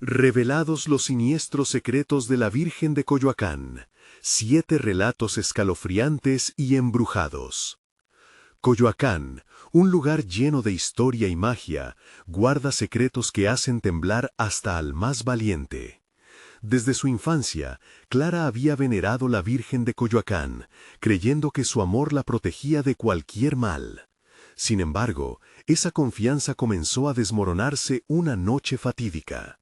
Revelados los siniestros secretos de la Virgen de Coyoacán. 7 relatos escalofriantes y embrujados. Coyoacán, un lugar lleno de historia y magia, guarda secretos que hacen temblar hasta al más valiente. Desde su infancia, Clara había venerado la Virgen de Coyoacán, creyendo que su amor la protegía de cualquier mal. Sin embargo, esa confianza comenzó a desmoronarse una noche fatídica.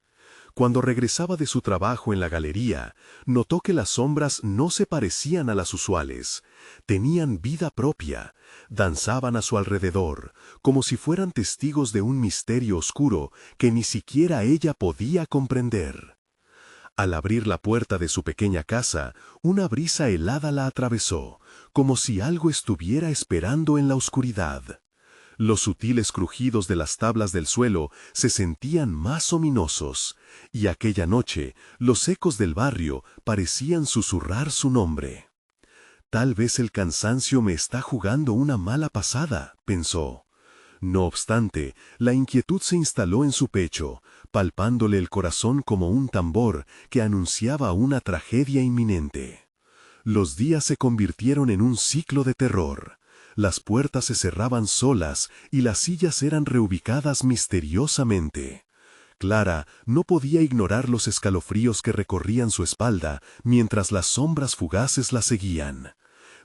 Cuando regresaba de su trabajo en la galería, notó que las sombras no se parecían a las usuales. Tenían vida propia, danzaban a su alrededor, como si fueran testigos de un misterio oscuro que ni siquiera ella podía comprender. Al abrir la puerta de su pequeña casa, una brisa helada la atravesó, como si algo estuviera esperando en la oscuridad. Los sutiles crujidos de las tablas del suelo se sentían más ominosos, y aquella noche los ecos del barrio parecían susurrar su nombre. Tal vez el cansancio me está jugando una mala pasada, pensó. No obstante, la inquietud se instaló en su pecho, palpándole el corazón como un tambor que anunciaba una tragedia inminente. Los días se convirtieron en un ciclo de terror. Las puertas se cerraban solas y las sillas eran reubicadas misteriosamente. Clara no podía ignorar los escalofríos que recorrían su espalda mientras las sombras fugaces la seguían.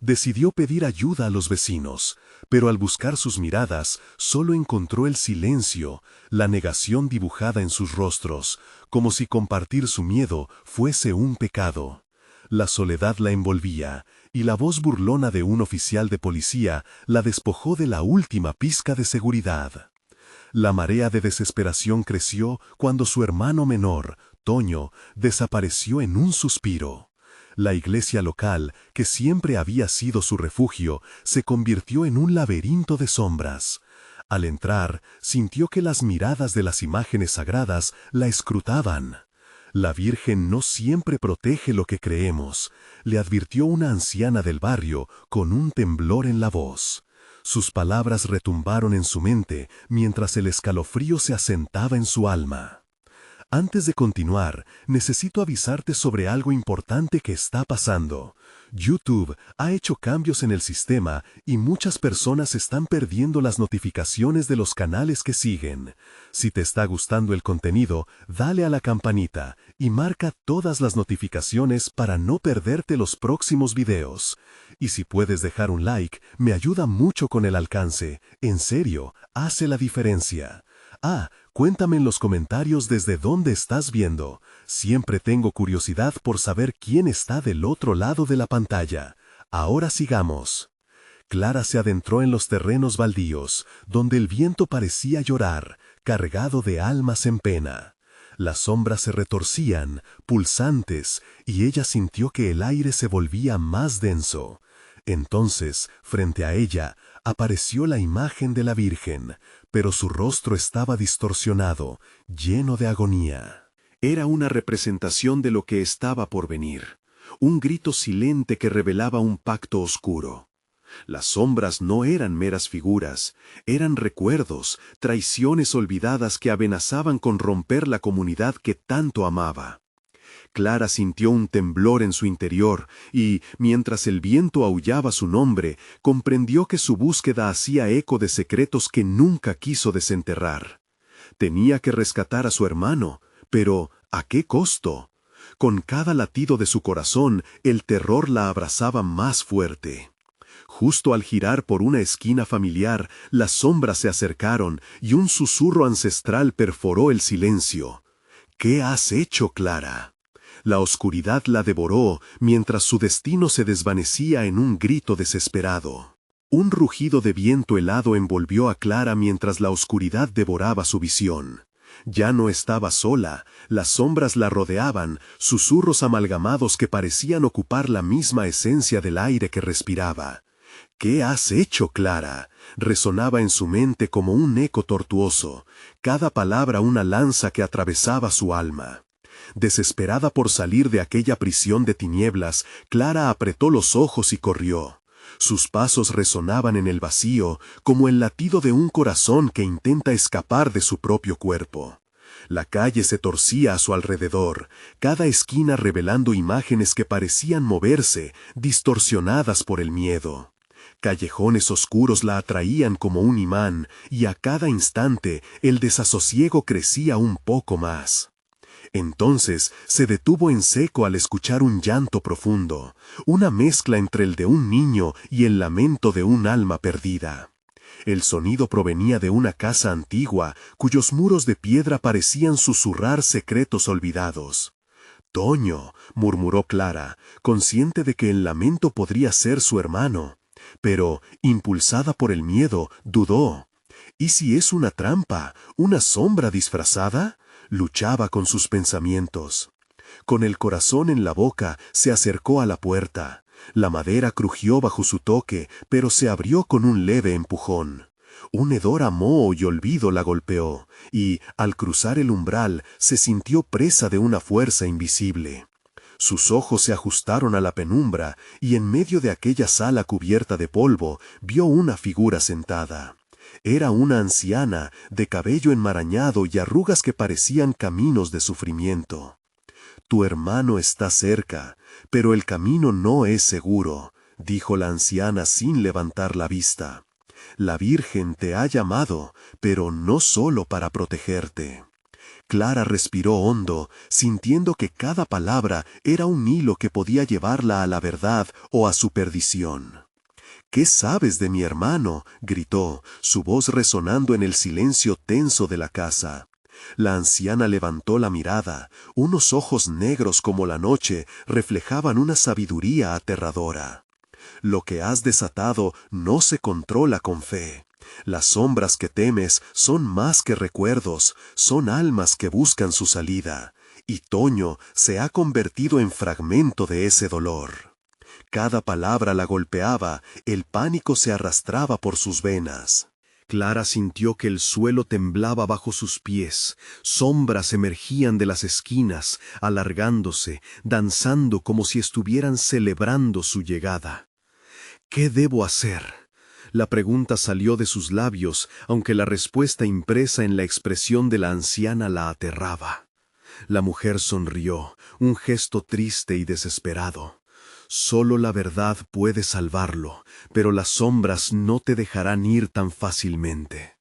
Decidió pedir ayuda a los vecinos, pero al buscar sus miradas solo encontró el silencio, la negación dibujada en sus rostros, como si compartir su miedo fuese un pecado. La soledad la envolvía, y la voz burlona de un oficial de policía la despojó de la última pizca de seguridad. La marea de desesperación creció cuando su hermano menor, Toño, desapareció en un suspiro. La iglesia local, que siempre había sido su refugio, se convirtió en un laberinto de sombras. Al entrar, sintió que las miradas de las imágenes sagradas la escrutaban. La Virgen no siempre protege lo que creemos, le advirtió una anciana del barrio con un temblor en la voz. Sus palabras retumbaron en su mente mientras el escalofrío se asentaba en su alma. Antes de continuar, necesito avisarte sobre algo importante que está pasando. YouTube ha hecho cambios en el sistema y muchas personas están perdiendo las notificaciones de los canales que siguen. Si te está gustando el contenido, dale a la campanita y marca todas las notificaciones para no perderte los próximos videos. Y si puedes dejar un like, me ayuda mucho con el alcance. En serio, hace la diferencia. Cuéntame en los comentarios desde dónde estás viendo. Siempre tengo curiosidad por saber quién está del otro lado de la pantalla. Ahora sigamos. Clara se adentró en los terrenos baldíos, donde el viento parecía llorar, cargado de almas en pena. Las sombras se retorcían, pulsantes, y ella sintió que el aire se volvía más denso. Entonces, frente a ella, apareció la imagen de la Virgen, pero su rostro estaba distorsionado, lleno de agonía. Era una representación de lo que estaba por venir, un grito silente que revelaba un pacto oscuro. Las sombras no eran meras figuras, eran recuerdos, traiciones olvidadas que amenazaban con romper la comunidad que tanto amaba. Clara sintió un temblor en su interior y, mientras el viento aullaba su nombre, comprendió que su búsqueda hacía eco de secretos que nunca quiso desenterrar. Tenía que rescatar a su hermano, pero ¿a qué costo? Con cada latido de su corazón, el terror la abrazaba más fuerte. Justo al girar por una esquina familiar, las sombras se acercaron y un susurro ancestral perforó el silencio. ¿Qué has hecho, Clara? La oscuridad la devoró mientras su destino se desvanecía en un grito desesperado. Un rugido de viento helado envolvió a Clara mientras la oscuridad devoraba su visión. Ya no estaba sola, las sombras la rodeaban, susurros amalgamados que parecían ocupar la misma esencia del aire que respiraba. ¿Qué has hecho, Clara? Resonaba en su mente como un eco tortuoso, cada palabra una lanza que atravesaba su alma. Desesperada por salir de aquella prisión de tinieblas, Clara apretó los ojos y corrió. Sus pasos resonaban en el vacío, como el latido de un corazón que intenta escapar de su propio cuerpo. La calle se torcía a su alrededor, cada esquina revelando imágenes que parecían moverse, distorsionadas por el miedo. Callejones oscuros la atraían como un imán, y a cada instante el desasosiego crecía un poco más. Entonces se detuvo en seco al escuchar un llanto profundo, una mezcla entre el de un niño y el lamento de un alma perdida. El sonido provenía de una casa antigua, cuyos muros de piedra parecían susurrar secretos olvidados. «Toño», murmuró Clara, consciente de que el lamento podría ser su hermano. Pero, impulsada por el miedo, dudó. ¿Y si es una trampa, una sombra disfrazada? Luchaba con sus pensamientos. Con el corazón en la boca, se acercó a la puerta. La madera crujió bajo su toque, pero se abrió con un leve empujón. Un hedor a moho y olvido la golpeó, y, al cruzar el umbral, se sintió presa de una fuerza invisible. Sus ojos se ajustaron a la penumbra, y en medio de aquella sala cubierta de polvo, vio una figura sentada. Era una anciana, de cabello enmarañado y arrugas que parecían caminos de sufrimiento. «Tu hermano está cerca, pero el camino no es seguro», dijo la anciana sin levantar la vista. «La Virgen te ha llamado, pero no solo para protegerte». Clara respiró hondo, sintiendo que cada palabra era un hilo que podía llevarla a la verdad o a su perdición. «¿Qué sabes de mi hermano?», gritó, su voz resonando en el silencio tenso de la casa. La anciana levantó la mirada, unos ojos negros como la noche reflejaban una sabiduría aterradora. «Lo que has desatado no se controla con fe. Las sombras que temes son más que recuerdos, son almas que buscan su salida, y Toño se ha convertido en fragmento de ese dolor». Cada palabra la golpeaba, el pánico se arrastraba por sus venas. Clara sintió que el suelo temblaba bajo sus pies, sombras emergían de las esquinas, alargándose, danzando como si estuvieran celebrando su llegada. «¿Qué debo hacer?». La pregunta salió de sus labios, aunque la respuesta impresa en la expresión de la anciana la aterraba. La mujer sonrió, un gesto triste y desesperado. «Solo la verdad puede salvarlo, pero las sombras no te dejarán ir tan fácilmente».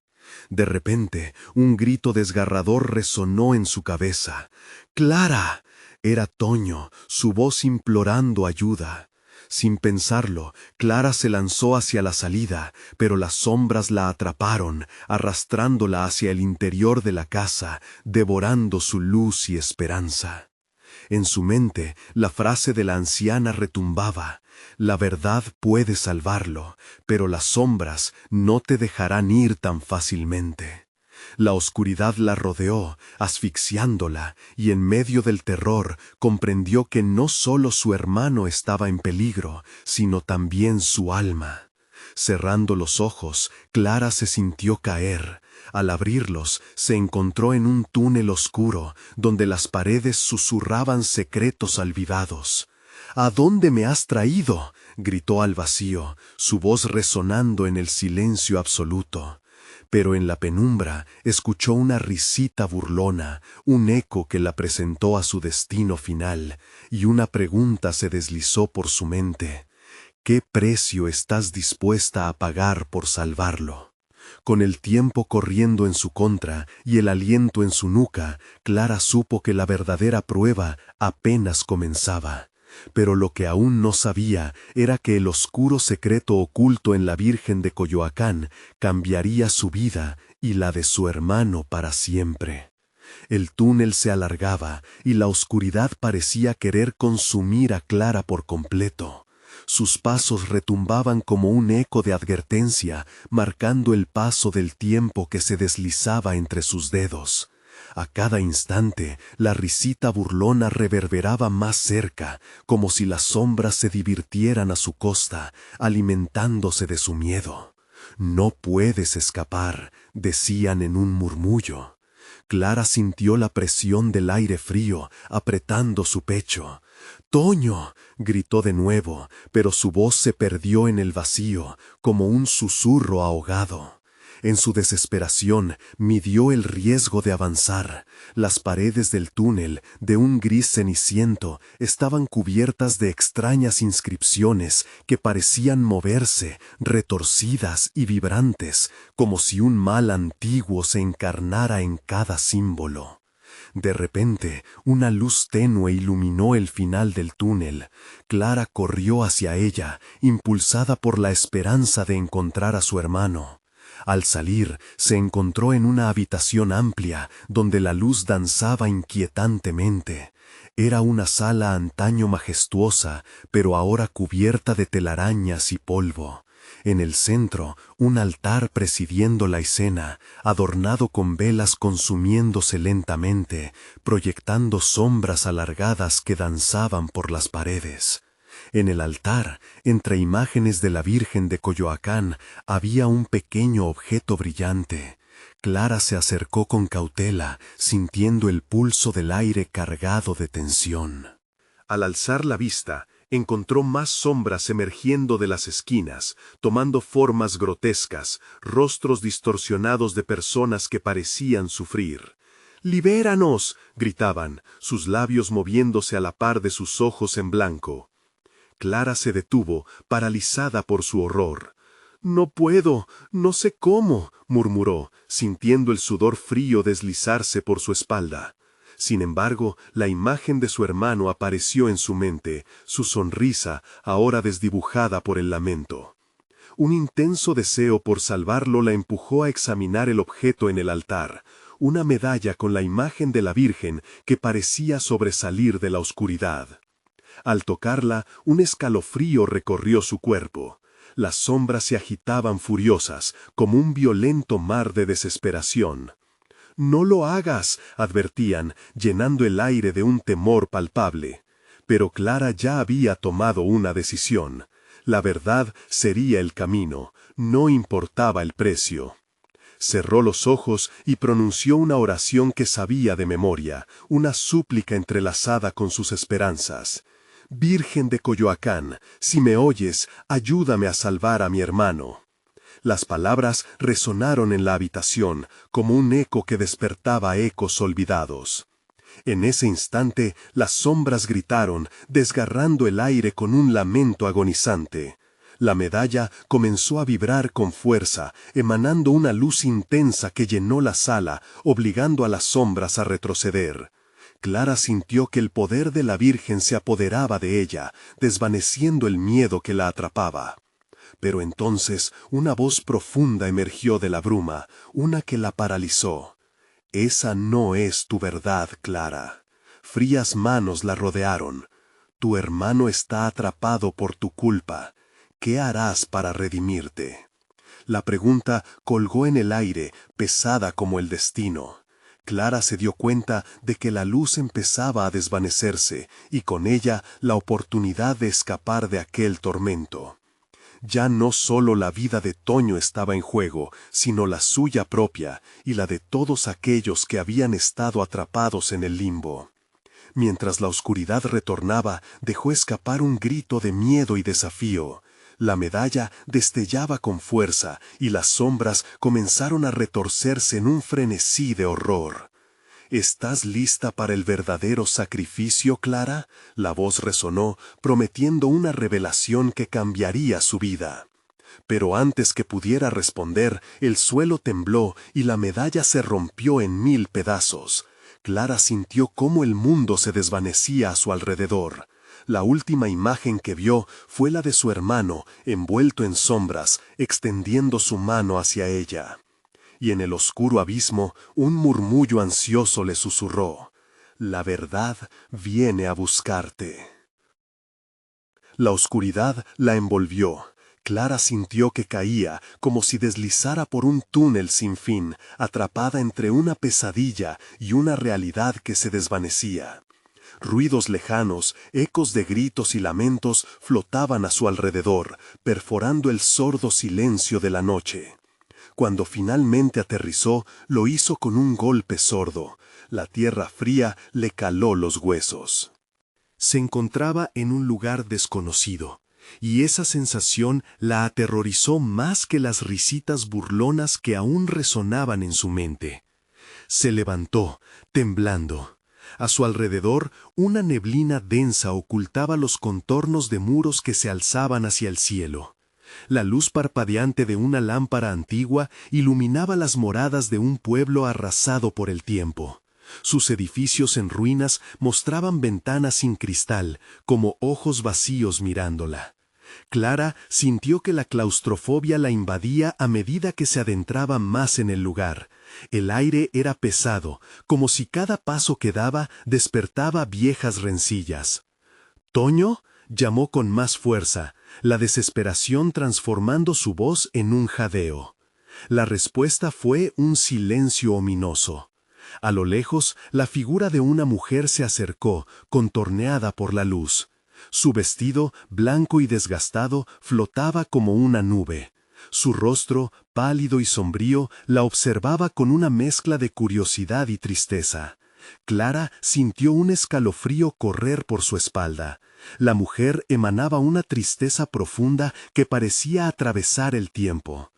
De repente, un grito desgarrador resonó en su cabeza. «¡Clara!». Era Toño, su voz implorando ayuda. Sin pensarlo, Clara se lanzó hacia la salida, pero las sombras la atraparon, arrastrándola hacia el interior de la casa, devorando su luz y esperanza. En su mente, la frase de la anciana retumbaba: «La verdad puede salvarlo, pero las sombras no te dejarán ir tan fácilmente». La oscuridad la rodeó, asfixiándola, y en medio del terror comprendió que no solo su hermano estaba en peligro, sino también su alma. Cerrando los ojos, Clara se sintió caer. Al abrirlos, se encontró en un túnel oscuro, donde las paredes susurraban secretos olvidados. «¿A dónde me has traído?», gritó al vacío, su voz resonando en el silencio absoluto. Pero en la penumbra escuchó una risita burlona, un eco que la presentó a su destino final, y una pregunta se deslizó por su mente: «¿Qué precio estás dispuesta a pagar por salvarlo?». Con el tiempo corriendo en su contra y el aliento en su nuca, Clara supo que la verdadera prueba apenas comenzaba. Pero lo que aún no sabía era que el oscuro secreto oculto en la Virgen de Coyoacán cambiaría su vida y la de su hermano para siempre. El túnel se alargaba y la oscuridad parecía querer consumir a Clara por completo. Sus pasos retumbaban como un eco de advertencia, marcando el paso del tiempo que se deslizaba entre sus dedos. A cada instante, la risita burlona reverberaba más cerca, como si las sombras se divirtieran a su costa, alimentándose de su miedo. «No puedes escapar», decían en un murmullo. Clara sintió la presión del aire frío, apretando su pecho. «¡Toño!», gritó de nuevo, pero su voz se perdió en el vacío, como un susurro ahogado. En su desesperación, midió el riesgo de avanzar. Las paredes del túnel, de un gris ceniciento, estaban cubiertas de extrañas inscripciones que parecían moverse, retorcidas y vibrantes, como si un mal antiguo se encarnara en cada símbolo. De repente, una luz tenue iluminó el final del túnel. Clara corrió hacia ella, impulsada por la esperanza de encontrar a su hermano. Al salir, se encontró en una habitación amplia, donde la luz danzaba inquietantemente. Era una sala antaño majestuosa, pero ahora cubierta de telarañas y polvo. En el centro, un altar presidiendo la escena, adornado con velas consumiéndose lentamente, proyectando sombras alargadas que danzaban por las paredes. En el altar, entre imágenes de la Virgen de Coyoacán, había un pequeño objeto brillante. Clara se acercó con cautela, sintiendo el pulso del aire cargado de tensión. Al alzar la vista, encontró más sombras emergiendo de las esquinas, tomando formas grotescas, rostros distorsionados de personas que parecían sufrir. ¡Libéranos!, gritaban, sus labios moviéndose a la par de sus ojos en blanco. Clara se detuvo, paralizada por su horror. «No puedo, no sé cómo», murmuró, sintiendo el sudor frío deslizarse por su espalda. Sin embargo, la imagen de su hermano apareció en su mente, su sonrisa, ahora desdibujada por el lamento. Un intenso deseo por salvarlo la empujó a examinar el objeto en el altar, una medalla con la imagen de la Virgen que parecía sobresalir de la oscuridad. Al tocarla, un escalofrío recorrió su cuerpo. Las sombras se agitaban furiosas, como un violento mar de desesperación. «No lo hagas», advertían, llenando el aire de un temor palpable. Pero Clara ya había tomado una decisión. La verdad sería el camino, no importaba el precio. Cerró los ojos y pronunció una oración que sabía de memoria, una súplica entrelazada con sus esperanzas. «Virgen de Coyoacán, si me oyes, ayúdame a salvar a mi hermano». Las palabras resonaron en la habitación, como un eco que despertaba ecos olvidados. En ese instante, las sombras gritaron, desgarrando el aire con un lamento agonizante. La medalla comenzó a vibrar con fuerza, emanando una luz intensa que llenó la sala, obligando a las sombras a retroceder. Clara sintió que el poder de la Virgen se apoderaba de ella, desvaneciendo el miedo que la atrapaba. Pero entonces una voz profunda emergió de la bruma, una que la paralizó. «Esa no es tu verdad, Clara». Frías manos la rodearon. «Tu hermano está atrapado por tu culpa. ¿Qué harás para redimirte?». La pregunta colgó en el aire, pesada como el destino. Clara se dio cuenta de que la luz empezaba a desvanecerse, y con ella la oportunidad de escapar de aquel tormento. Ya no solo la vida de Toño estaba en juego, sino la suya propia y la de todos aquellos que habían estado atrapados en el limbo. Mientras la oscuridad retornaba, dejó escapar un grito de miedo y desafío. La medalla destellaba con fuerza y las sombras comenzaron a retorcerse en un frenesí de horror. «¿Estás lista para el verdadero sacrificio, Clara?», la voz resonó, prometiendo una revelación que cambiaría su vida. Pero antes que pudiera responder, el suelo tembló y la medalla se rompió en 1000 pedazos. Clara sintió cómo el mundo se desvanecía a su alrededor. La última imagen que vio fue la de su hermano, envuelto en sombras, extendiendo su mano hacia ella. Y en el oscuro abismo, un murmullo ansioso le susurró: «La verdad viene a buscarte». La oscuridad la envolvió. Clara sintió que caía, como si deslizara por un túnel sin fin, atrapada entre una pesadilla y una realidad que se desvanecía. Ruidos lejanos, ecos de gritos y lamentos flotaban a su alrededor, perforando el sordo silencio de la noche. Cuando finalmente aterrizó, lo hizo con un golpe sordo. La tierra fría le caló los huesos. Se encontraba en un lugar desconocido. y esa sensación la aterrorizó más que las risitas burlonas que aún resonaban en su mente. Se levantó, temblando. A su alrededor, una neblina densa ocultaba los contornos de muros que se alzaban hacia el cielo. La luz parpadeante de una lámpara antigua iluminaba las moradas de un pueblo arrasado por el tiempo. Sus edificios en ruinas mostraban ventanas sin cristal, como ojos vacíos mirándola. Clara sintió que la claustrofobia la invadía a medida que se adentraba más en el lugar. El aire era pesado, como si cada paso que daba despertaba viejas rencillas. «¿Toño?», llamó con más fuerza, la desesperación transformando su voz en un jadeo. La respuesta fue un silencio ominoso. A lo lejos, la figura de una mujer se acercó, contorneada por la luz. Su vestido, blanco y desgastado, flotaba como una nube. Su rostro, pálido y sombrío, la observaba con una mezcla de curiosidad y tristeza. Clara sintió un escalofrío correr por su espalda. La mujer emanaba una tristeza profunda que parecía atravesar el tiempo.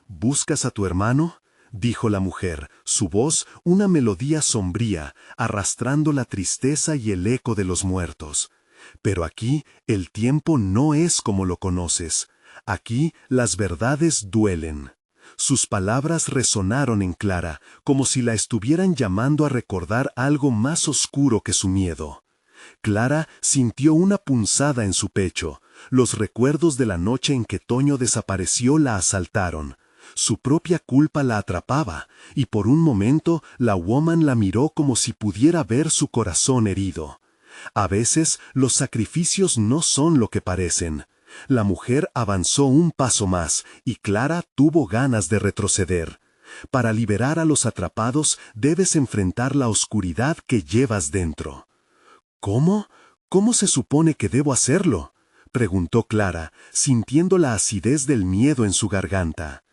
«¿Buscas a tu hermano?», dijo la mujer, su voz una melodía sombría, arrastrando la tristeza y el eco de los muertos. «Pero aquí el tiempo no es como lo conoces. Aquí las verdades duelen». Sus palabras resonaron en Clara, como si la estuvieran llamando a recordar algo más oscuro que su miedo. Clara sintió una punzada en su pecho. Los recuerdos de la noche en que Toño desapareció la asaltaron. Su propia culpa la atrapaba, y por un momento la woman la miró como si pudiera ver su corazón herido. A veces los sacrificios no son lo que parecen. La mujer avanzó un paso más, y Clara tuvo ganas de retroceder. Para liberar a los atrapados, debes enfrentar la oscuridad que llevas dentro. «¿Cómo? ¿Cómo se supone que debo hacerlo?», preguntó Clara, sintiendo la acidez del miedo en su garganta.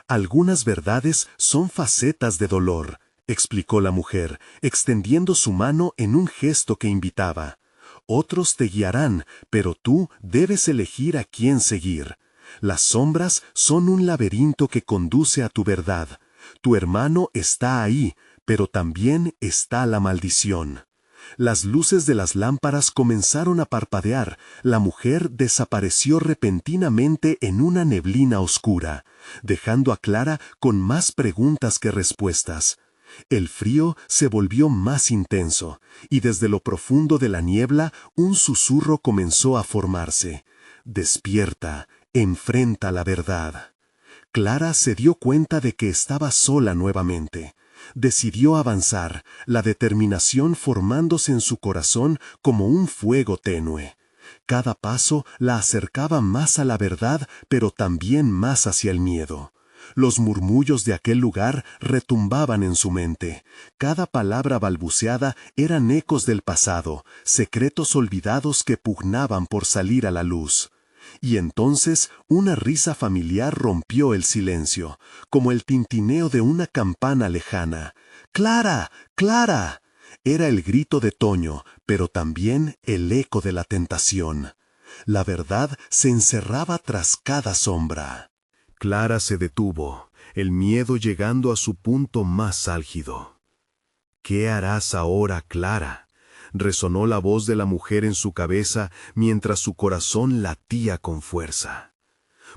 «Algunas verdades son facetas de dolor», explicó la mujer, extendiendo su mano en un gesto que invitaba. «Otros te guiarán, pero tú debes elegir a quién seguir. Las sombras son un laberinto que conduce a tu verdad. Tu hermano está ahí, pero también está la maldición». Las luces de las lámparas comenzaron a parpadear. La mujer desapareció repentinamente en una neblina oscura, dejando a Clara con más preguntas que respuestas. El frío se volvió más intenso, y desde lo profundo de la niebla un susurro comenzó a formarse. «Despierta, enfrenta la verdad». Clara se dio cuenta de que estaba sola nuevamente. Decidió avanzar, la determinación formándose en su corazón como un fuego tenue. Cada paso la acercaba más a la verdad, pero también más hacia el miedo. Los murmullos de aquel lugar retumbaban en su mente. Cada palabra balbuceada eran ecos del pasado, secretos olvidados que pugnaban por salir a la luz. Y entonces una risa familiar rompió el silencio, como el tintineo de una campana lejana. «¡Clara! ¡Clara!». Era el grito de Toño, pero también el eco de la tentación. La verdad se encerraba tras cada sombra. Clara se detuvo, el miedo llegando a su punto más álgido. «¿Qué harás ahora, Clara?», resonó la voz de la mujer en su cabeza mientras su corazón latía con fuerza.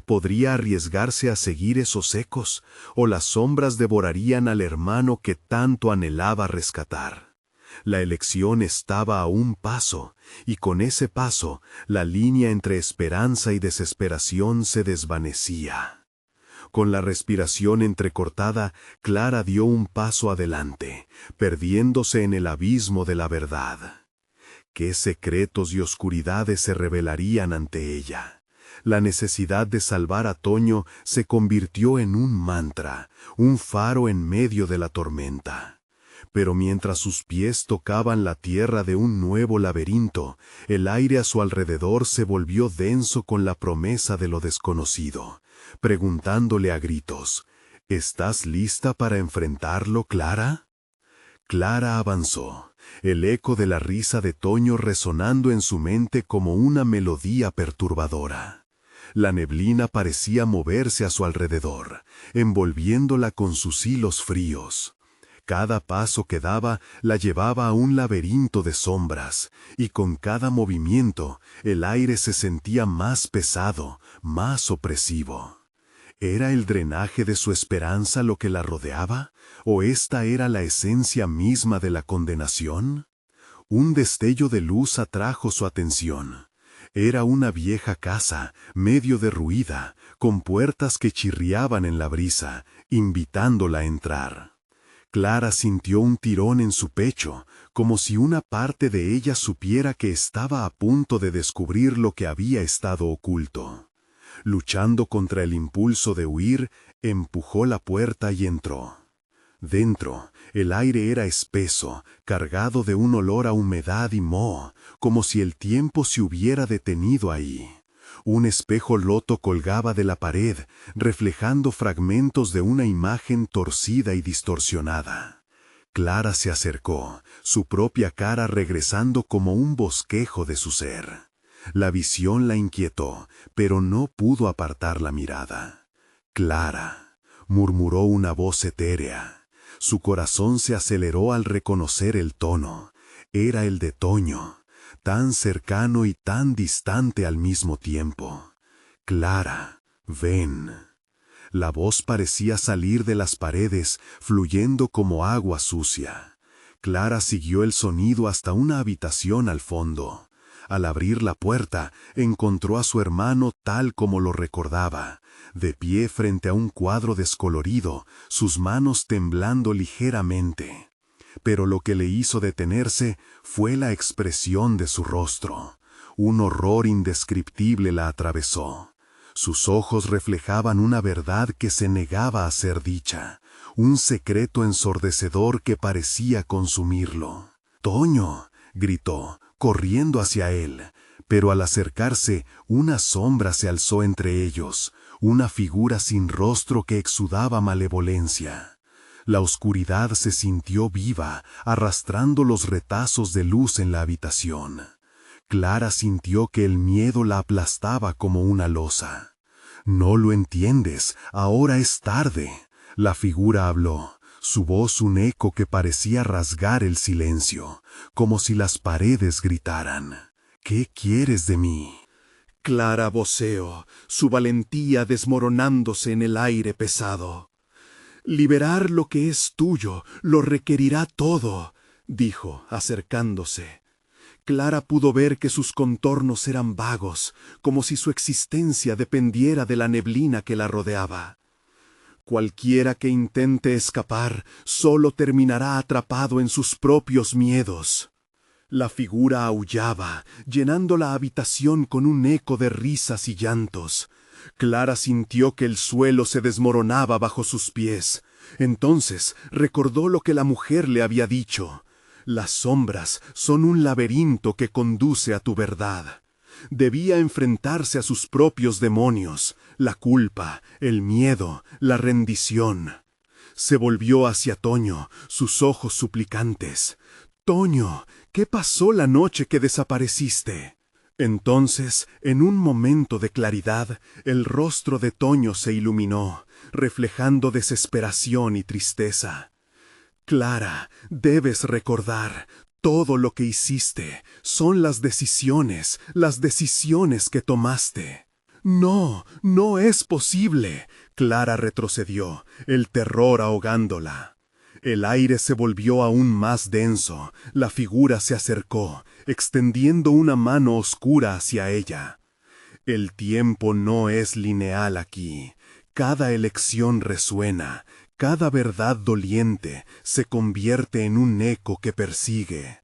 ¿Podría arriesgarse a seguir esos ecos, o las sombras devorarían al hermano que tanto anhelaba rescatar? La elección estaba a un paso, y con ese paso, la línea entre esperanza y desesperación se desvanecía. Con la respiración entrecortada, Clara dio un paso adelante, perdiéndose en el abismo de la verdad. ¿Qué secretos y oscuridades se revelarían ante ella? La necesidad de salvar a Toño se convirtió en un mantra, un faro en medio de la tormenta. Pero mientras sus pies tocaban la tierra de un nuevo laberinto, el aire a su alrededor se volvió denso con la promesa de lo desconocido, preguntándole a gritos: «¿Estás lista para enfrentarlo, Clara?». Clara avanzó, el eco de la risa de Toño resonando en su mente como una melodía perturbadora. La neblina parecía moverse a su alrededor, envolviéndola con sus hilos fríos. Cada paso que daba la llevaba a un laberinto de sombras, y con cada movimiento el aire se sentía más pesado, más opresivo. ¿Era el drenaje de su esperanza lo que la rodeaba? ¿O esta era la esencia misma de la condenación? Un destello de luz atrajo su atención. Era una vieja casa, medio derruida, con puertas que chirriaban en la brisa, invitándola a entrar. Clara sintió un tirón en su pecho, como si una parte de ella supiera que estaba a punto de descubrir lo que había estado oculto. Luchando contra el impulso de huir, empujó la puerta y entró. Dentro, el aire era espeso, cargado de un olor a humedad y moho, como si el tiempo se hubiera detenido ahí. Un espejo loto colgaba de la pared, reflejando fragmentos de una imagen torcida y distorsionada. Clara se acercó, su propia cara regresando como un bosquejo de su ser. La visión la inquietó, pero no pudo apartar la mirada. «Clara», murmuró una voz etérea. Su corazón se aceleró al reconocer el tono. Era el de Toño, tan cercano y tan distante al mismo tiempo. «Clara, ven». La voz parecía salir de las paredes, fluyendo como agua sucia. Clara siguió el sonido hasta una habitación al fondo. Al abrir la puerta, encontró a su hermano tal como lo recordaba, de pie frente a un cuadro descolorido, sus manos temblando ligeramente. Pero lo que le hizo detenerse fue la expresión de su rostro. Un horror indescriptible la atravesó. Sus ojos reflejaban una verdad que se negaba a ser dicha, un secreto ensordecedor que parecía consumirlo. «¡Toño!», gritó, corriendo hacia él, pero al acercarse, una sombra se alzó entre ellos, una figura sin rostro que exudaba malevolencia. La oscuridad se sintió viva, arrastrando los retazos de luz en la habitación. Clara sintió que el miedo la aplastaba como una losa. «No lo entiendes, ahora es tarde», la figura habló. Su voz un eco que parecía rasgar el silencio, como si las paredes gritaran. «¿Qué quieres de mí?». Clara voceó, su valentía desmoronándose en el aire pesado. «Liberar lo que es tuyo lo requerirá todo», dijo, acercándose. Clara pudo ver que sus contornos eran vagos, como si su existencia dependiera de la neblina que la rodeaba. Cualquiera que intente escapar solo terminará atrapado en sus propios miedos. La figura aullaba, llenando la habitación con un eco de risas y llantos. Clara sintió que el suelo se desmoronaba bajo sus pies. Entonces recordó lo que la mujer le había dicho. «Las sombras son un laberinto que conduce a tu verdad». Debía enfrentarse a sus propios demonios, la culpa, el miedo, la rendición. Se volvió hacia Toño, sus ojos suplicantes. «Toño, ¿qué pasó la noche que desapareciste?». Entonces, en un momento de claridad, el rostro de Toño se iluminó, reflejando desesperación y tristeza. «Clara, debes recordar, todo lo que hiciste son las decisiones que tomaste». «No, no es posible». Clara retrocedió, el terror ahogándola. El aire se volvió aún más denso, la figura se acercó, extendiendo una mano oscura hacia ella. «El tiempo no es lineal aquí. Cada elección resuena, cada verdad doliente se convierte en un eco que persigue.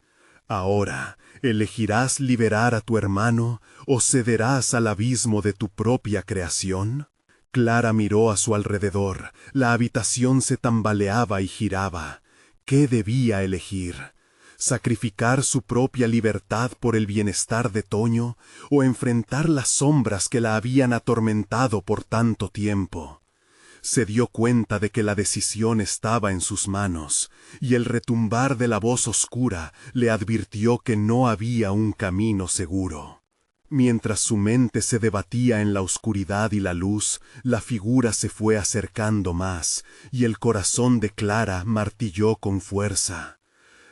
Ahora, ¿elegirás liberar a tu hermano o cederás al abismo de tu propia creación?». Clara miró a su alrededor, la habitación se tambaleaba y giraba. ¿Qué debía elegir? ¿Sacrificar su propia libertad por el bienestar de Toño o enfrentar las sombras que la habían atormentado por tanto tiempo? Se dio cuenta de que la decisión estaba en sus manos, y el retumbar de la voz oscura le advirtió que no había un camino seguro. Mientras su mente se debatía en la oscuridad y la luz, la figura se fue acercando más, y el corazón de Clara martilló con fuerza.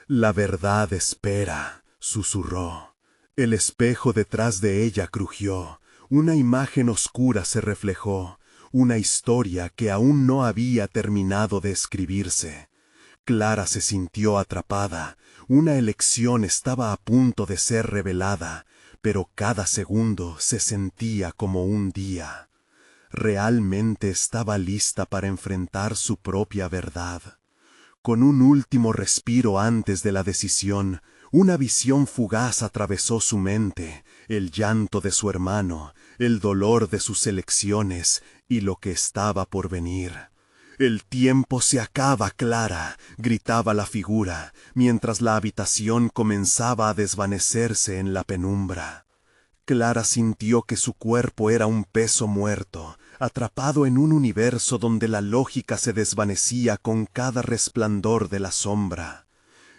«La verdad espera», susurró. El espejo detrás de ella crujió, una imagen oscura se reflejó, una historia que aún no había terminado de escribirse. Clara se sintió atrapada, una elección estaba a punto de ser revelada, pero cada segundo se sentía como un día. Realmente estaba lista para enfrentar su propia verdad. Con un último respiro antes de la decisión, una visión fugaz atravesó su mente, el llanto de su hermano, el dolor de sus elecciones y lo que estaba por venir. «El tiempo se acaba, Clara», gritaba la figura, mientras la habitación comenzaba a desvanecerse en la penumbra. Clara sintió que su cuerpo era un peso muerto, atrapado en un universo donde la lógica se desvanecía con cada resplandor de la sombra.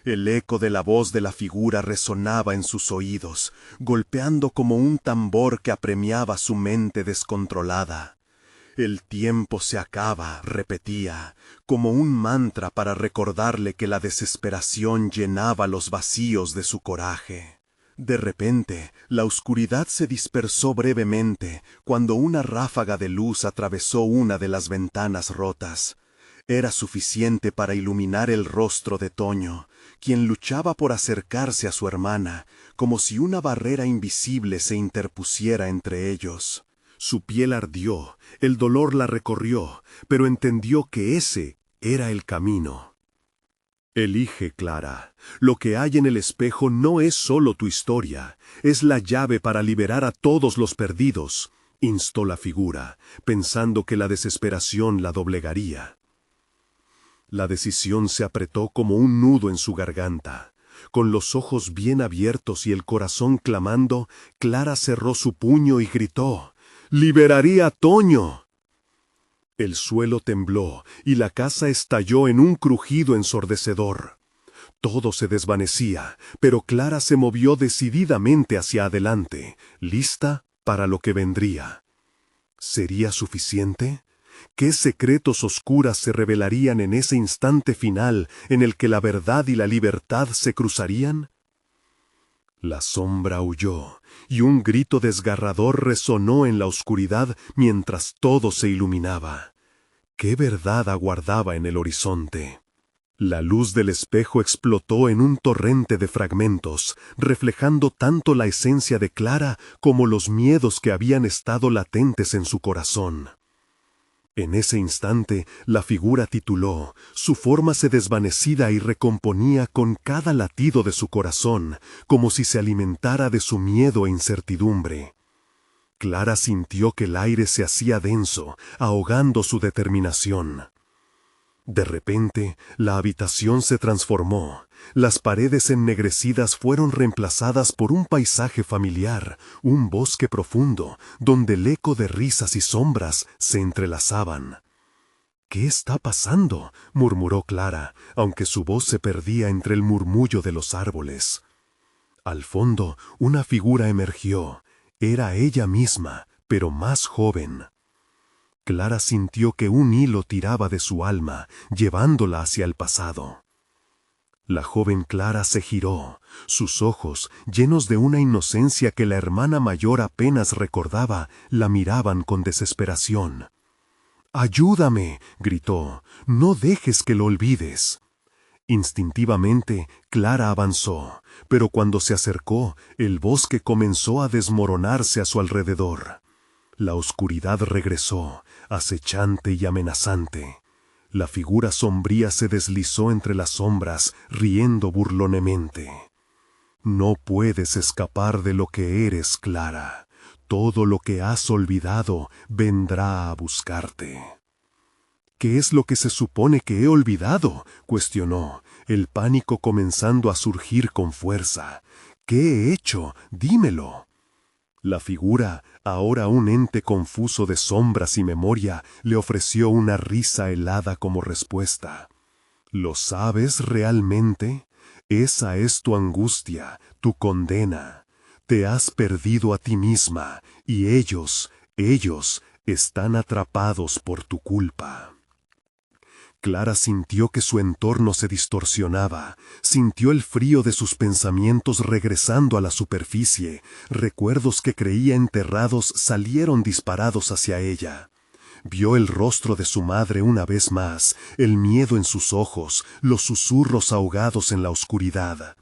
El eco de la voz de la figura resonaba en sus oídos, golpeando como un tambor que apremiaba su mente descontrolada. «El tiempo se acaba», repetía, como un mantra para recordarle que la desesperación llenaba los vacíos de su coraje. De repente, la oscuridad se dispersó brevemente cuando una ráfaga de luz atravesó una de las ventanas rotas. Era suficiente para iluminar el rostro de Toño, quien luchaba por acercarse a su hermana, como si una barrera invisible se interpusiera entre ellos. Su piel ardió, el dolor la recorrió, pero entendió que ese era el camino. «Elige, Clara. Lo que hay en el espejo no es solo tu historia, es la llave para liberar a todos los perdidos», instó la figura, pensando que la desesperación la doblegaría. La decisión se apretó como un nudo en su garganta. Con los ojos bien abiertos y el corazón clamando, Clara cerró su puño y gritó: «¡Liberaré a Toño!». El suelo tembló y la casa estalló en un crujido ensordecedor. Todo se desvanecía, pero Clara se movió decididamente hacia adelante, lista para lo que vendría. ¿Sería suficiente? ¿Qué secretos oscuras se revelarían en ese instante final en el que la verdad y la libertad se cruzarían? La sombra huyó, y un grito desgarrador resonó en la oscuridad mientras todo se iluminaba. ¿Qué verdad aguardaba en el horizonte? La luz del espejo explotó en un torrente de fragmentos, reflejando tanto la esencia de Clara como los miedos que habían estado latentes en su corazón. En ese instante, la figura tituló, su forma se desvanecía y recomponía con cada latido de su corazón, como si se alimentara de su miedo e incertidumbre. Clara sintió que el aire se hacía denso, ahogando su determinación. De repente, la habitación se transformó. Las paredes ennegrecidas fueron reemplazadas por un paisaje familiar, un bosque profundo, donde el eco de risas y sombras se entrelazaban. «¿Qué está pasando?», murmuró Clara, aunque su voz se perdía entre el murmullo de los árboles. Al fondo, una figura emergió. Era ella misma, pero más joven. Clara sintió que un hilo tiraba de su alma, llevándola hacia el pasado. La joven Clara se giró, sus ojos, llenos de una inocencia que la hermana mayor apenas recordaba, la miraban con desesperación. «¡Ayúdame!», gritó, «no dejes que lo olvides». Instintivamente, Clara avanzó, pero cuando se acercó, el bosque comenzó a desmoronarse a su alrededor. La oscuridad regresó, acechante y amenazante. La figura sombría se deslizó entre las sombras, riendo burlonemente. «No puedes escapar de lo que eres, Clara. Todo lo que has olvidado vendrá a buscarte». «¿Qué es lo que se supone que he olvidado?», cuestionó, el pánico comenzando a surgir con fuerza. «¿Qué he hecho? Dímelo». La figura, ahora un ente confuso de sombras y memoria, le ofreció una risa helada como respuesta. ¿Lo sabes realmente? Esa es tu angustia, tu condena. Te has perdido a ti misma, y ellos están atrapados por tu culpa. Clara sintió que su entorno se distorsionaba, sintió el frío de sus pensamientos regresando a la superficie, recuerdos que creía enterrados salieron disparados hacia ella. Vio el rostro de su madre una vez más, el miedo en sus ojos, los susurros ahogados en la oscuridad.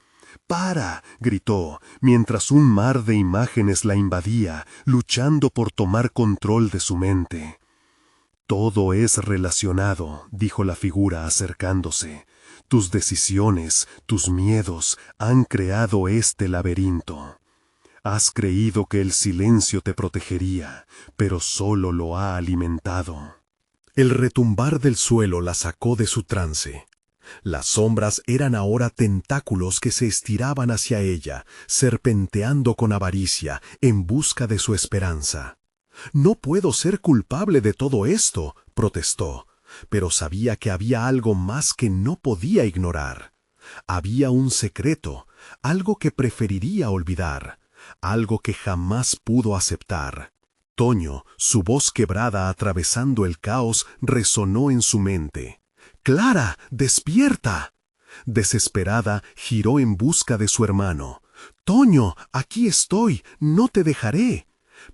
¡Para!, gritó, mientras un mar de imágenes la invadía, luchando por tomar control de su mente. Todo es relacionado, dijo la figura acercándose. Tus decisiones, tus miedos han creado este laberinto. Has creído que el silencio te protegería, pero solo lo ha alimentado. El retumbar del suelo la sacó de su trance. Las sombras eran ahora tentáculos que se estiraban hacia ella, serpenteando con avaricia, en busca de su esperanza. «No puedo ser culpable de todo esto», protestó, pero sabía que había algo más que no podía ignorar. Había un secreto, algo que preferiría olvidar, algo que jamás pudo aceptar. Toño, su voz quebrada atravesando el caos, resonó en su mente. «¡Clara, despierta!». Desesperada, giró en busca de su hermano. «Toño, aquí estoy, no te dejaré».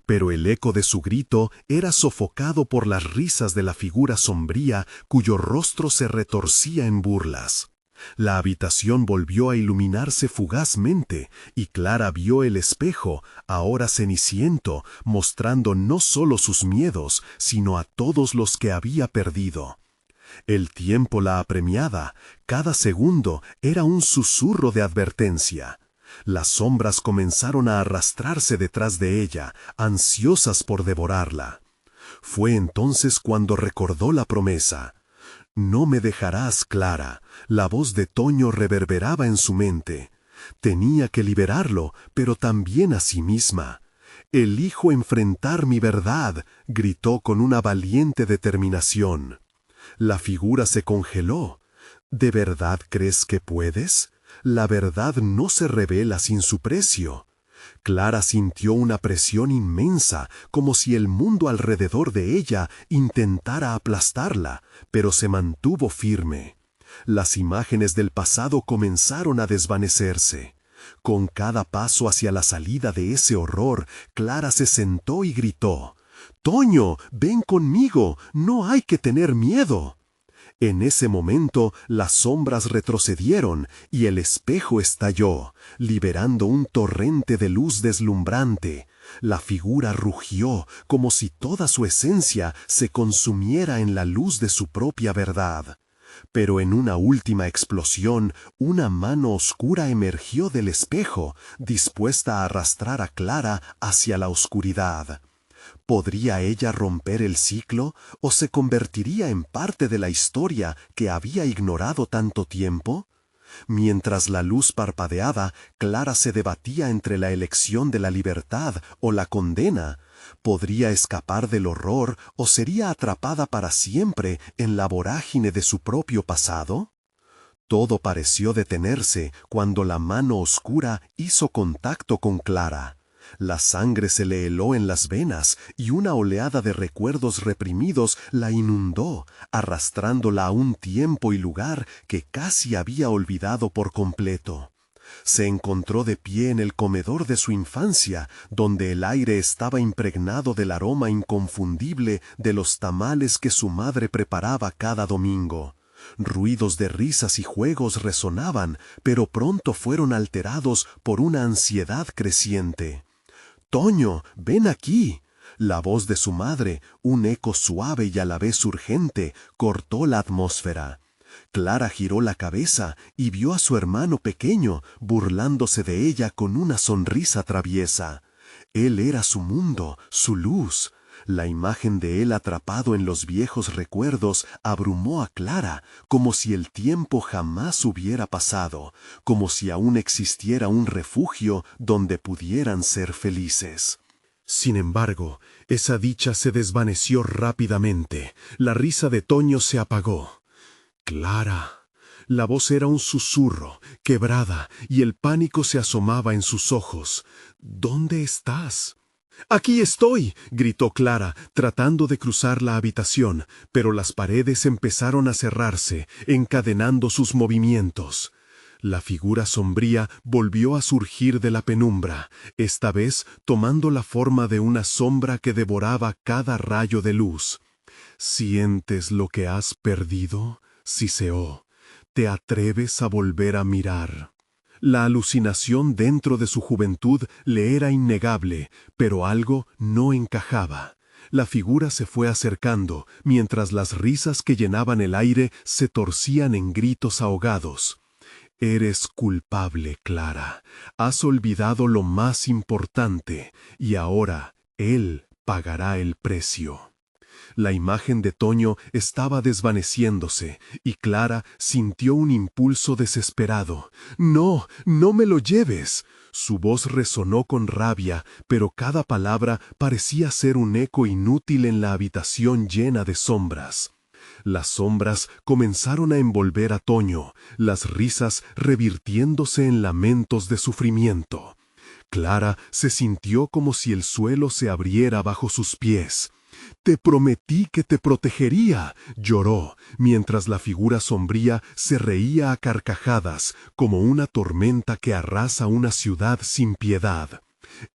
Pero el eco de su grito era sofocado por las risas de la figura sombría cuyo rostro se retorcía en burlas. La habitación volvió a iluminarse fugazmente, y Clara vio el espejo, ahora ceniciento, mostrando no solo sus miedos, sino a todos los que había perdido. El tiempo la apremiaba, cada segundo era un susurro de advertencia. Las sombras comenzaron a arrastrarse detrás de ella, ansiosas por devorarla. Fue entonces cuando recordó la promesa. «No me dejarás, Clara». La voz de Toño reverberaba en su mente. Tenía que liberarlo, pero también a sí misma. «Elijo enfrentar mi verdad», gritó con una valiente determinación. La figura se congeló. «¿De verdad crees que puedes? La verdad no se revela sin su precio». Clara sintió una presión inmensa, como si el mundo alrededor de ella intentara aplastarla, pero se mantuvo firme. Las imágenes del pasado comenzaron a desvanecerse. Con cada paso hacia la salida de ese horror, Clara se sentó y gritó: «Toño, ven conmigo, no hay que tener miedo». En ese momento las sombras retrocedieron y el espejo estalló, liberando un torrente de luz deslumbrante. La figura rugió como si toda su esencia se consumiera en la luz de su propia verdad. Pero en una última explosión, una mano oscura emergió del espejo, dispuesta a arrastrar a Clara hacia la oscuridad. ¿Podría ella romper el ciclo o se convertiría en parte de la historia que había ignorado tanto tiempo? Mientras la luz parpadeaba, Clara se debatía entre la elección de la libertad o la condena. ¿Podría escapar del horror o sería atrapada para siempre en la vorágine de su propio pasado? Todo pareció detenerse cuando la mano oscura hizo contacto con Clara. La sangre se le heló en las venas y una oleada de recuerdos reprimidos la inundó, arrastrándola a un tiempo y lugar que casi había olvidado por completo. Se encontró de pie en el comedor de su infancia, donde el aire estaba impregnado del aroma inconfundible de los tamales que su madre preparaba cada domingo. Ruidos de risas y juegos resonaban, pero pronto fueron alterados por una ansiedad creciente. «Toño, ven aquí». La voz de su madre, un eco suave y a la vez urgente, cortó la atmósfera. Clara giró la cabeza y vio a su hermano pequeño, burlándose de ella con una sonrisa traviesa. Él era su mundo, su luz. La imagen de él atrapado en los viejos recuerdos abrumó a Clara, como si el tiempo jamás hubiera pasado, como si aún existiera un refugio donde pudieran ser felices. Sin embargo, esa dicha se desvaneció rápidamente. La risa de Toño se apagó. Clara. La voz era un susurro, quebrada, y el pánico se asomaba en sus ojos. ¿Dónde estás? «¡Aquí estoy!», gritó Clara, tratando de cruzar la habitación, pero las paredes empezaron a cerrarse, encadenando sus movimientos. La figura sombría volvió a surgir de la penumbra, esta vez tomando la forma de una sombra que devoraba cada rayo de luz. «¿Sientes lo que has perdido?», siseó. «¿Te atreves a volver a mirar?». La alucinación dentro de su juventud le era innegable, pero algo no encajaba. La figura se fue acercando, mientras las risas que llenaban el aire se torcían en gritos ahogados. «Eres culpable, Clara. Has olvidado lo más importante, y ahora él pagará el precio». La imagen de Toño estaba desvaneciéndose, y Clara sintió un impulso desesperado. «¡No, no me lo lleves!». Su voz resonó con rabia, pero cada palabra parecía ser un eco inútil en la habitación llena de sombras. Las sombras comenzaron a envolver a Toño, las risas revirtiéndose en lamentos de sufrimiento. Clara se sintió como si el suelo se abriera bajo sus pies. «Te prometí que te protegería», lloró, mientras la figura sombría se reía a carcajadas, como una tormenta que arrasa una ciudad sin piedad.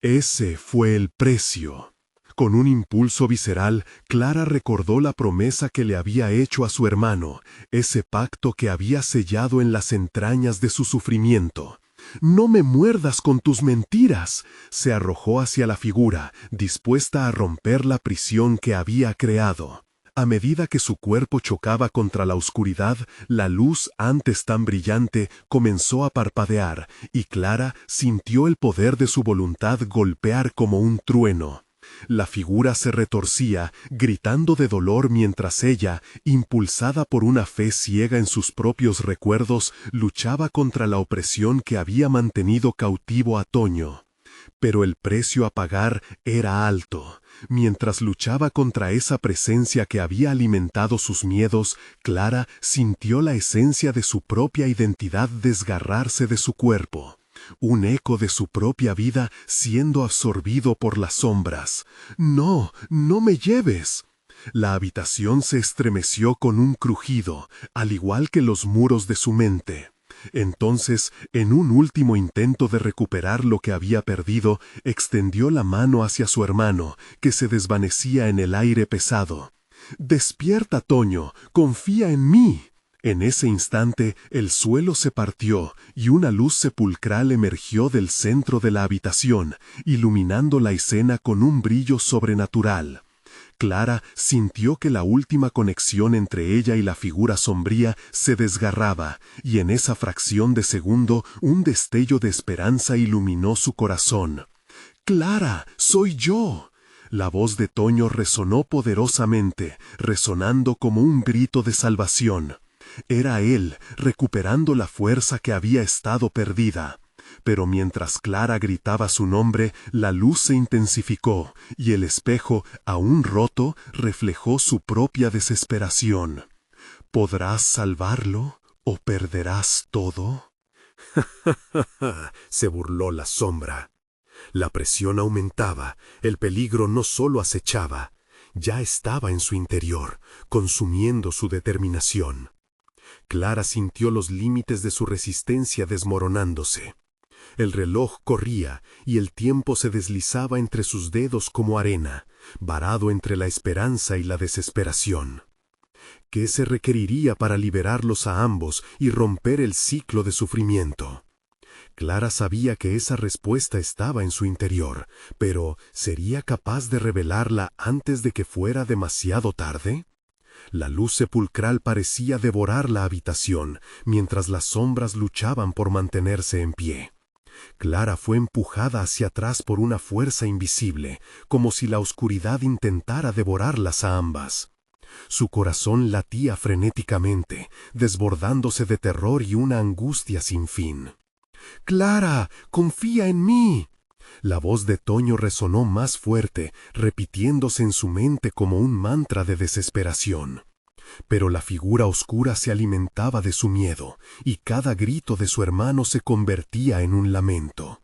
Ese fue el precio. Con un impulso visceral, Clara recordó la promesa que le había hecho a su hermano, ese pacto que había sellado en las entrañas de su sufrimiento. «¡No me muerdas con tus mentiras!». Se arrojó hacia la figura, dispuesta a romper la prisión que había creado. A medida que su cuerpo chocaba contra la oscuridad, la luz, antes tan brillante, comenzó a parpadear, y Clara sintió el poder de su voluntad golpear como un trueno. La figura se retorcía, gritando de dolor mientras ella, impulsada por una fe ciega en sus propios recuerdos, luchaba contra la opresión que había mantenido cautivo a Toño. Pero el precio a pagar era alto. Mientras luchaba contra esa presencia que había alimentado sus miedos, Clara sintió la esencia de su propia identidad desgarrarse de su cuerpo. Un eco de su propia vida siendo absorbido por las sombras. «¡No, no me lleves!». La habitación se estremeció con un crujido, al igual que los muros de su mente. Entonces, en un último intento de recuperar lo que había perdido, extendió la mano hacia su hermano, que se desvanecía en el aire pesado. «Despierta, Toño, confía en mí». En ese instante, el suelo se partió y una luz sepulcral emergió del centro de la habitación, iluminando la escena con un brillo sobrenatural. Clara sintió que la última conexión entre ella y la figura sombría se desgarraba, y en esa fracción de segundo un destello de esperanza iluminó su corazón. «¡Clara, soy yo!». La voz de Toño resonó poderosamente, resonando como un grito de salvación. Era él, recuperando la fuerza que había estado perdida. Pero mientras Clara gritaba su nombre, la luz se intensificó, y el espejo, aún roto, reflejó su propia desesperación. ¿Podrás salvarlo o perderás todo? Se burló la sombra. La presión aumentaba, el peligro no solo acechaba, ya estaba en su interior, consumiendo su determinación. Clara sintió los límites de su resistencia desmoronándose. El reloj corría y el tiempo se deslizaba entre sus dedos como arena, varado entre la esperanza y la desesperación. ¿Qué se requeriría para liberarlos a ambos y romper el ciclo de sufrimiento? Clara sabía que esa respuesta estaba en su interior, pero ¿sería capaz de revelarla antes de que fuera demasiado tarde? La luz sepulcral parecía devorar la habitación, mientras las sombras luchaban por mantenerse en pie. Clara fue empujada hacia atrás por una fuerza invisible, como si la oscuridad intentara devorarlas a ambas. Su corazón latía frenéticamente, desbordándose de terror y una angustia sin fin. «¡Clara, confía en mí!». La voz de Toño resonó más fuerte, repitiéndose en su mente como un mantra de desesperación. Pero la figura oscura se alimentaba de su miedo, y cada grito de su hermano se convertía en un lamento.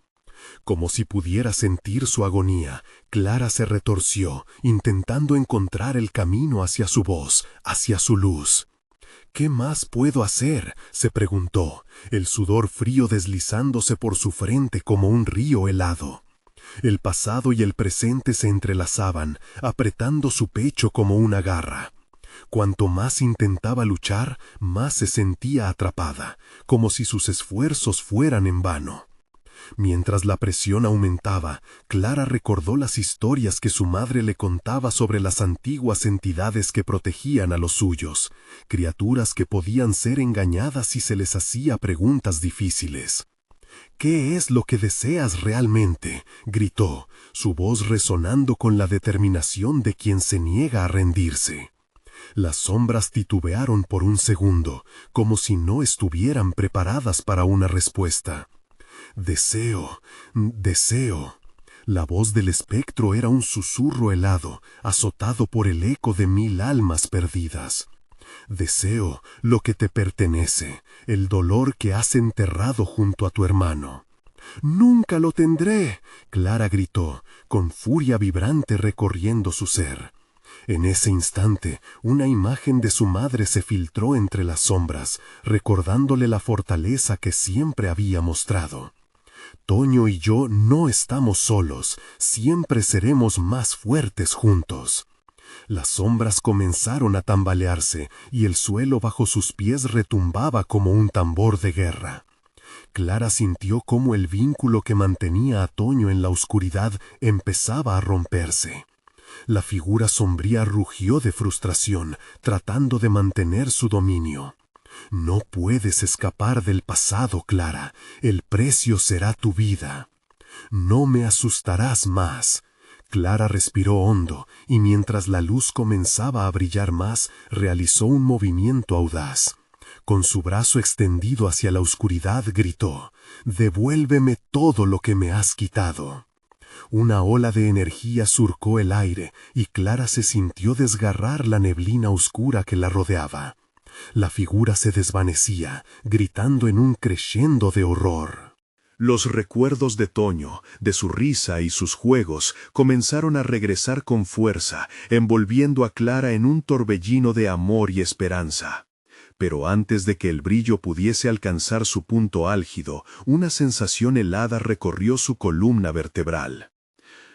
Como si pudiera sentir su agonía, Clara se retorció, intentando encontrar el camino hacia su voz, hacia su luz. ¿Qué más puedo hacer?, se preguntó, el sudor frío deslizándose por su frente como un río helado. El pasado y el presente se entrelazaban, apretando su pecho como una garra. Cuanto más intentaba luchar, más se sentía atrapada, como si sus esfuerzos fueran en vano. Mientras la presión aumentaba, Clara recordó las historias que su madre le contaba sobre las antiguas entidades que protegían a los suyos, criaturas que podían ser engañadas si se les hacía preguntas difíciles. «¿Qué es lo que deseas realmente?», gritó, su voz resonando con la determinación de quien se niega a rendirse. Las sombras titubearon por un segundo, como si no estuvieran preparadas para una respuesta. «Deseo, deseo». La voz del espectro era un susurro helado, azotado por el eco de 1000 almas perdidas. «Deseo lo que te pertenece, el dolor que has enterrado junto a tu hermano». «Nunca lo tendré», Clara gritó, con furia vibrante recorriendo su ser. En ese instante, una imagen de su madre se filtró entre las sombras, recordándole la fortaleza que siempre había mostrado. «Toño y yo no estamos solos, siempre seremos más fuertes juntos». Las sombras comenzaron a tambalearse, y el suelo bajo sus pies retumbaba como un tambor de guerra. Clara sintió cómo el vínculo que mantenía a Toño en la oscuridad empezaba a romperse. La figura sombría rugió de frustración, tratando de mantener su dominio. «No puedes escapar del pasado, Clara. El precio será tu vida. No me asustarás más». Clara respiró hondo, y mientras la luz comenzaba a brillar más, realizó un movimiento audaz. Con su brazo extendido hacia la oscuridad gritó: «Devuélveme todo lo que me has quitado». Una ola de energía surcó el aire, y Clara se sintió desgarrar la neblina oscura que la rodeaba. La figura se desvanecía, gritando en un crescendo de horror. Los recuerdos de Toño, de su risa y sus juegos, comenzaron a regresar con fuerza, envolviendo a Clara en un torbellino de amor y esperanza. Pero antes de que el brillo pudiese alcanzar su punto álgido, una sensación helada recorrió su columna vertebral.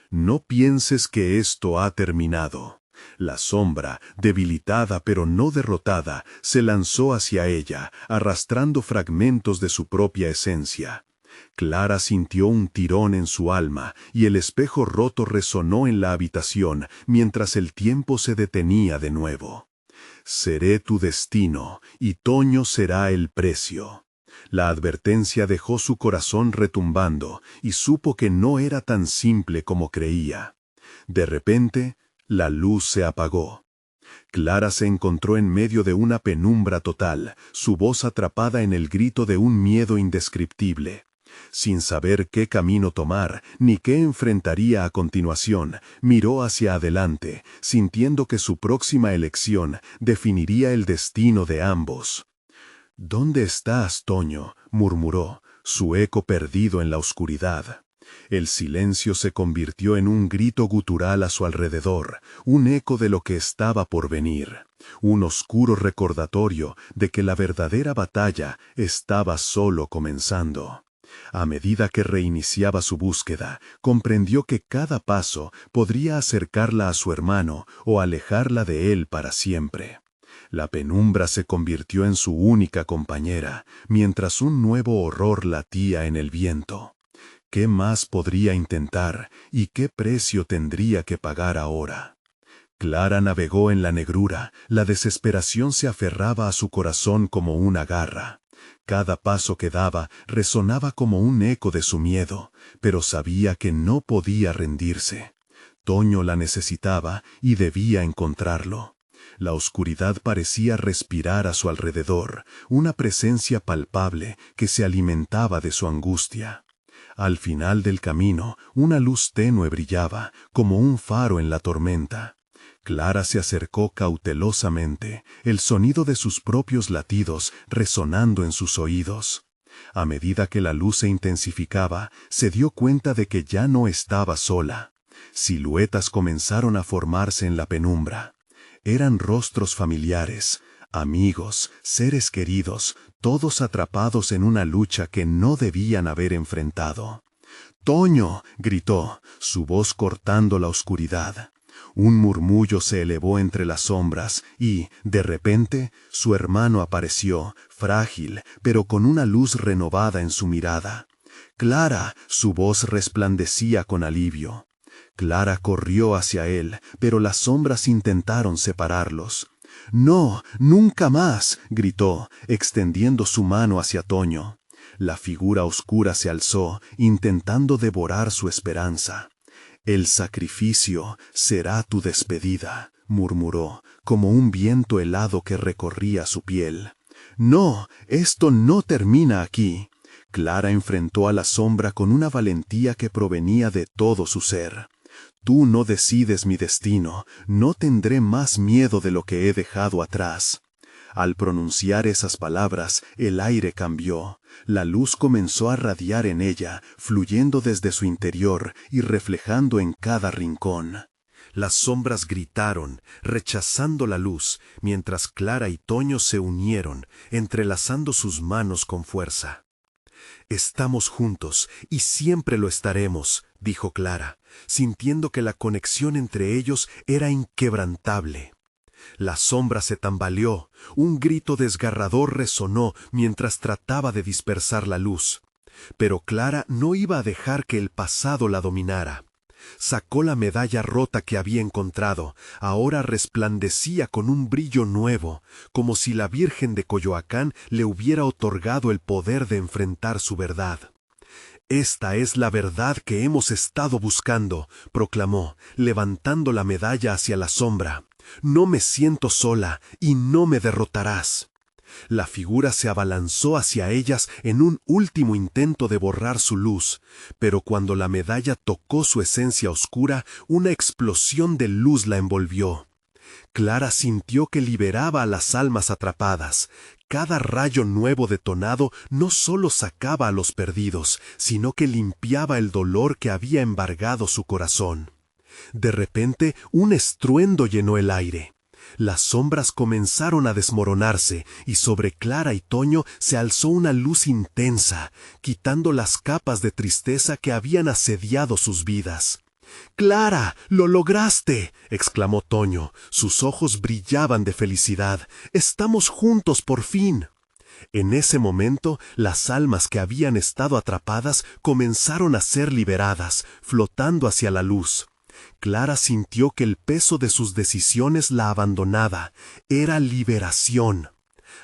«No pienses que esto ha terminado». La sombra, debilitada pero no derrotada, se lanzó hacia ella, arrastrando fragmentos de su propia esencia. Clara sintió un tirón en su alma, y el espejo roto resonó en la habitación, mientras el tiempo se detenía de nuevo. «Seré tu destino, y Toño será el precio». La advertencia dejó su corazón retumbando, y supo que no era tan simple como creía. De repente, la luz se apagó. Clara se encontró en medio de una penumbra total, su voz atrapada en el grito de un miedo indescriptible. Sin saber qué camino tomar, ni qué enfrentaría a continuación, miró hacia adelante, sintiendo que su próxima elección definiría el destino de ambos. «¿Dónde estás, Toño?», murmuró, su eco perdido en la oscuridad. El silencio se convirtió en un grito gutural a su alrededor, un eco de lo que estaba por venir, un oscuro recordatorio de que la verdadera batalla estaba solo comenzando. A medida que reiniciaba su búsqueda, comprendió que cada paso podría acercarla a su hermano o alejarla de él para siempre. La penumbra se convirtió en su única compañera, mientras un nuevo horror latía en el viento. ¿Qué más podría intentar y qué precio tendría que pagar ahora? Clara navegó en la negrura, la desesperación se aferraba a su corazón como una garra. Cada paso que daba resonaba como un eco de su miedo, pero sabía que no podía rendirse. Toño la necesitaba y debía encontrarlo. La oscuridad parecía respirar a su alrededor, una presencia palpable que se alimentaba de su angustia. Al final del camino, una luz tenue brillaba, como un faro en la tormenta. Clara se acercó cautelosamente, el sonido de sus propios latidos resonando en sus oídos. A medida que la luz se intensificaba, se dio cuenta de que ya no estaba sola. Siluetas comenzaron a formarse en la penumbra. Eran rostros familiares, amigos, seres queridos, todos atrapados en una lucha que no debían haber enfrentado. «¡Toño!», gritó, su voz cortando la oscuridad. Un murmullo se elevó entre las sombras y, de repente, su hermano apareció, frágil, pero con una luz renovada en su mirada. «¡Clara!», su voz resplandecía con alivio. Clara corrió hacia él, pero las sombras intentaron separarlos. «¡No, nunca más!», gritó, extendiendo su mano hacia Toño. La figura oscura se alzó, intentando devorar su esperanza. «El sacrificio será tu despedida», murmuró, como un viento helado que recorría su piel. «No, esto no termina aquí». Clara enfrentó a la sombra con una valentía que provenía de todo su ser. «Tú no decides mi destino, no tendré más miedo de lo que he dejado atrás». Al pronunciar esas palabras, el aire cambió. La luz comenzó a radiar en ella, fluyendo desde su interior y reflejando en cada rincón. Las sombras gritaron, rechazando la luz, mientras Clara y Toño se unieron, entrelazando sus manos con fuerza. «Estamos juntos, y siempre lo estaremos», dijo Clara, sintiendo que la conexión entre ellos era inquebrantable. La sombra se tambaleó, un grito desgarrador resonó mientras trataba de dispersar la luz. Pero Clara no iba a dejar que el pasado la dominara. Sacó la medalla rota que había encontrado, ahora resplandecía con un brillo nuevo, como si la Virgen de Coyoacán le hubiera otorgado el poder de enfrentar su verdad. «Esta es la verdad que hemos estado buscando», proclamó, levantando la medalla hacia la sombra. «No me siento sola y no me derrotarás». La figura se abalanzó hacia ellas en un último intento de borrar su luz, pero cuando la medalla tocó su esencia oscura, una explosión de luz la envolvió. Clara sintió que liberaba a las almas atrapadas. Cada rayo nuevo detonado no solo sacaba a los perdidos, sino que limpiaba el dolor que había embargado su corazón. De repente, un estruendo llenó el aire. Las sombras comenzaron a desmoronarse y sobre Clara y Toño se alzó una luz intensa, quitando las capas de tristeza que habían asediado sus vidas. «¡Clara, lo lograste!», exclamó Toño. Sus ojos brillaban de felicidad. «Estamos juntos por fin». En ese momento, las almas que habían estado atrapadas comenzaron a ser liberadas, flotando hacia la luz. Clara sintió que el peso de sus decisiones la abandonaba. Era liberación.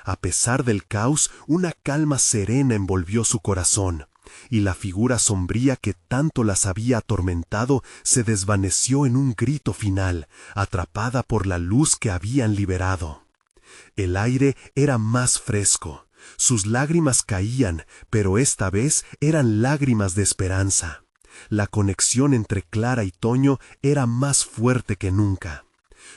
A pesar del caos, una calma serena envolvió su corazón, y la figura sombría que tanto las había atormentado se desvaneció en un grito final, atrapada por la luz que habían liberado. El aire era más fresco. Sus lágrimas caían, pero esta vez eran lágrimas de esperanza. La conexión entre Clara y Toño era más fuerte que nunca.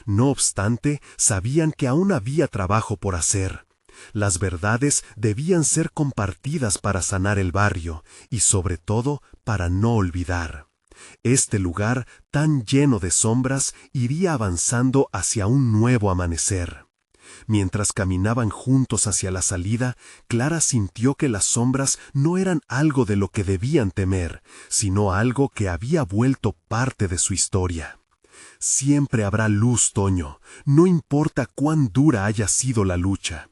No obstante, sabían que aún había trabajo por hacer. Las verdades debían ser compartidas para sanar el barrio y, sobre todo, para no olvidar. Este lugar, tan lleno de sombras, iría avanzando hacia un nuevo amanecer. Mientras caminaban juntos hacia la salida, Clara sintió que las sombras no eran algo de lo que debían temer, sino algo que había vuelto parte de su historia. «Siempre habrá luz, Toño, no importa cuán dura haya sido la lucha».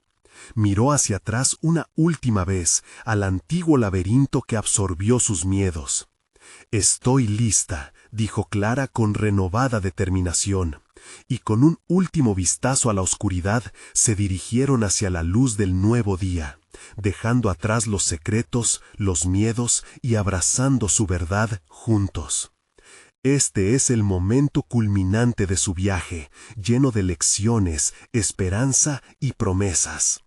Miró hacia atrás una última vez, al antiguo laberinto que absorbió sus miedos. «Estoy lista», dijo Clara con renovada determinación, y con un último vistazo a la oscuridad se dirigieron hacia la luz del nuevo día, dejando atrás los secretos, los miedos y abrazando su verdad juntos. Este es el momento culminante de su viaje, lleno de lecciones, esperanza y promesas.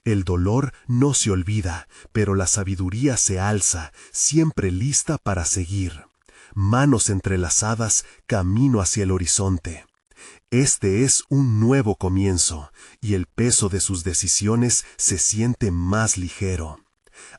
El dolor no se olvida, pero la sabiduría se alza, siempre lista para seguir. Manos entrelazadas, camino hacia el horizonte. Este es un nuevo comienzo, y el peso de sus decisiones se siente más ligero.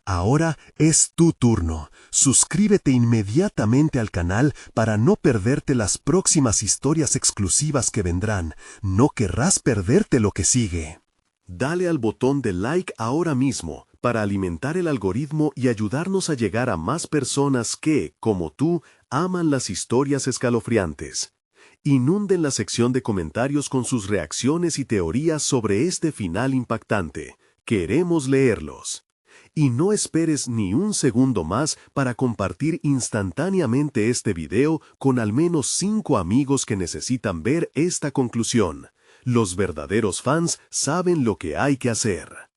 Ahora es tu turno. Suscríbete inmediatamente al canal para no perderte las próximas historias exclusivas que vendrán. No querrás perderte lo que sigue. Dale al botón de like ahora mismo para alimentar el algoritmo y ayudarnos a llegar a más personas que, como tú, aman las historias escalofriantes. Inunden la sección de comentarios con sus reacciones y teorías sobre este final impactante. Queremos leerlos. Y no esperes ni un segundo más para compartir instantáneamente este video con al menos 5 amigos que necesitan ver esta conclusión. Los verdaderos fans saben lo que hay que hacer.